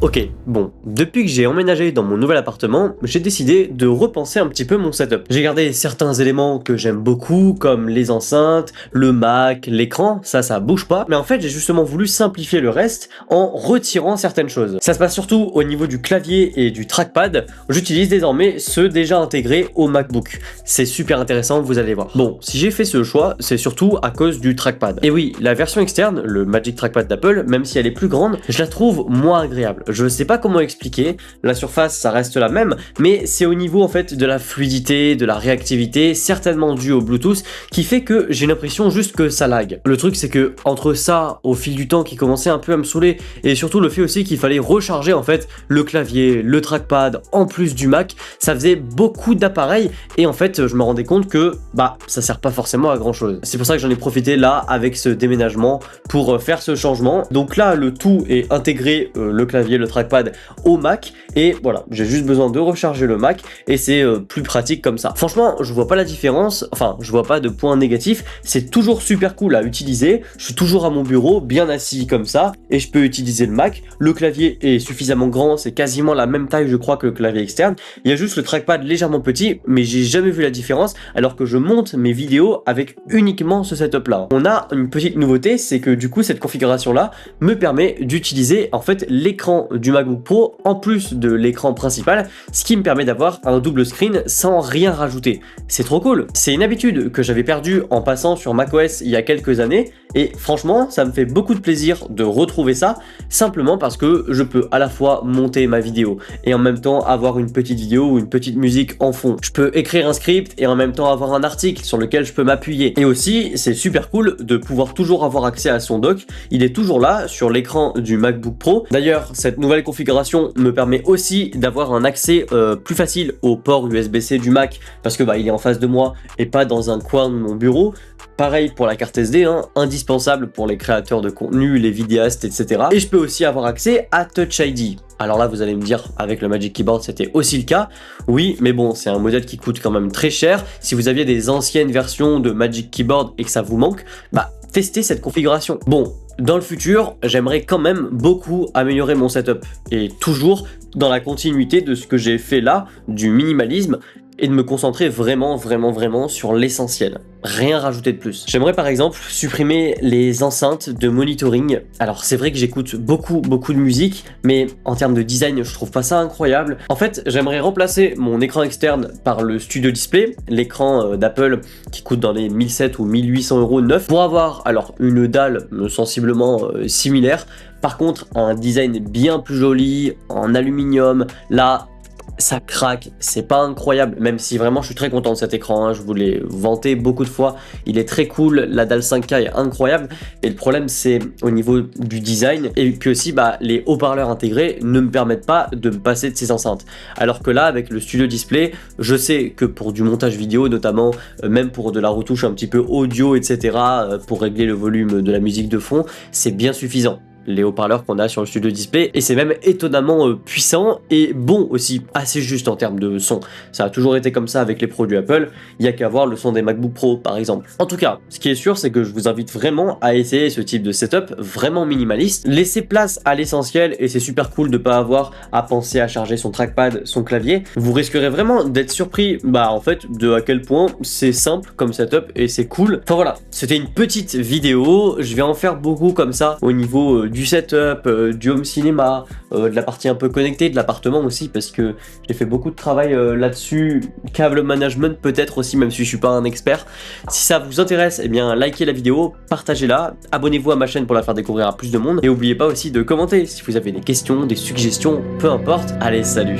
Ok, bon, depuis que j'ai emménagé dans mon nouvel appartement, j'ai décidé de repenser un petit peu mon setup. J'ai gardé certains éléments que j'aime beaucoup, comme les enceintes, le Mac, l'écran, ça bouge pas, mais en fait j'ai justement voulu simplifier le reste en retirant certaines choses. Ça se passe surtout au niveau du clavier et du trackpad, j'utilise désormais ceux déjà intégrés au MacBook. C'est super intéressant, vous allez voir. Bon, si j'ai fait ce choix, c'est surtout à cause du trackpad. Et oui, la version externe, le Magic Trackpad d'Apple, même si elle est plus grande, je la trouve moins agréable. Je sais pas comment expliquer, la surface ça reste la même, mais c'est au niveau en fait de la fluidité, de la réactivité, certainement dû au Bluetooth, qui fait que j'ai l'impression juste que ça lag. Le truc c'est que entre ça, au fil du temps qui commençait un peu à me saouler, et surtout le fait aussi qu'il fallait recharger en fait le clavier, le trackpad, en plus du Mac, ça faisait beaucoup d'appareils, et en fait je me rendais compte que ça sert pas forcément à grand chose. C'est pour ça que j'en ai profité là avec ce déménagement pour faire ce changement. Donc là le tout est intégré, le clavier, le trackpad au Mac, et voilà, j'ai juste besoin de recharger le Mac et c'est plus pratique comme ça. Franchement, je vois pas la différence, enfin je vois pas de point négatif, c'est toujours super cool à utiliser, je suis toujours à mon bureau, bien assis comme ça, et je peux utiliser le Mac, le clavier est suffisamment grand, c'est quasiment la même taille je crois que le clavier externe, il y a juste le trackpad légèrement petit, mais j'ai jamais vu la différence alors que je monte mes vidéos avec uniquement ce setup là. On a une petite nouveauté, c'est que du coup cette configuration là me permet d'utiliser en fait l'écran du MacBook Pro en plus de l'écran principal, ce qui me permet d'avoir un double screen sans rien rajouter. C'est trop cool. C'est une habitude que j'avais perdue en passant sur macOS il y a quelques années, et franchement ça me fait beaucoup de plaisir de retrouver ça, simplement parce que je peux à la fois monter ma vidéo et en même temps avoir une petite vidéo ou une petite musique en fond. Je peux écrire un script et en même temps avoir un article sur lequel je peux m'appuyer. Et aussi c'est super cool de pouvoir toujours avoir accès à son dock, il est toujours là sur l'écran du MacBook Pro. D'ailleurs cette nouvelle configuration me permet aussi d'avoir un accès plus facile au port USB-C du Mac, parce que il est en face de moi et pas dans un coin de mon bureau. Pareil pour la carte SD, indispensable pour les créateurs de contenu, les vidéastes, etc. Et je peux aussi avoir accès à Touch ID. Alors là, vous allez me dire, avec le Magic Keyboard, c'était aussi le cas. Oui, mais bon, c'est un modèle qui coûte quand même très cher. Si vous aviez des anciennes versions de Magic Keyboard et que ça vous manque, testez cette configuration. Bon, dans le futur, j'aimerais quand même beaucoup améliorer mon setup. Et toujours dans la continuité de ce que j'ai fait là, du minimalisme, et de me concentrer vraiment sur l'essentiel. Rien rajouter de plus. J'aimerais par exemple supprimer les enceintes de monitoring. Alors c'est vrai que j'écoute beaucoup de musique, mais en termes de design, je trouve pas ça incroyable. En fait, j'aimerais remplacer mon écran externe par le Studio Display, l'écran d'Apple qui coûte dans les 1700 ou 1800 € neuf, pour avoir alors une dalle sensiblement similaire. Par contre, un design bien plus joli, en aluminium. Là, ça craque, c'est pas incroyable, même si vraiment je suis très content de cet écran, je vous l'ai vanté beaucoup de fois, il est très cool, la dalle 5K est incroyable, et le problème c'est au niveau du design, et que aussi les haut-parleurs intégrés ne me permettent pas de me passer de ces enceintes. Alors que là, avec le Studio Display, je sais que pour du montage vidéo notamment, même pour de la retouche un petit peu audio, etc., pour régler le volume de la musique de fond, c'est bien suffisant. Les haut-parleurs qu'on a sur le Studio Display, et c'est même étonnamment puissant et bon aussi, assez juste en termes de son. Ça a toujours été comme ça avec les produits Apple, il n'y a qu'à voir le son des MacBook Pro par exemple. En tout cas, ce qui est sûr, c'est que je vous invite vraiment à essayer ce type de setup vraiment minimaliste. Laissez place à l'essentiel, et c'est super cool de pas avoir à penser à charger son trackpad, son clavier. Vous risquerez vraiment d'être surpris en fait de à quel point c'est simple comme setup et c'est cool. Enfin voilà, c'était une petite vidéo, je vais en faire beaucoup comme ça au niveau du setup, du home cinéma, de la partie un peu connectée de l'appartement aussi, parce que j'ai fait beaucoup de travail là-dessus, câble management peut-être aussi, même si je suis pas un expert. Si ça vous intéresse, likez la vidéo, partagez-la, abonnez-vous à ma chaîne pour la faire découvrir à plus de monde, et n'oubliez pas aussi de commenter si vous avez des questions, des suggestions, peu importe. Allez, salut!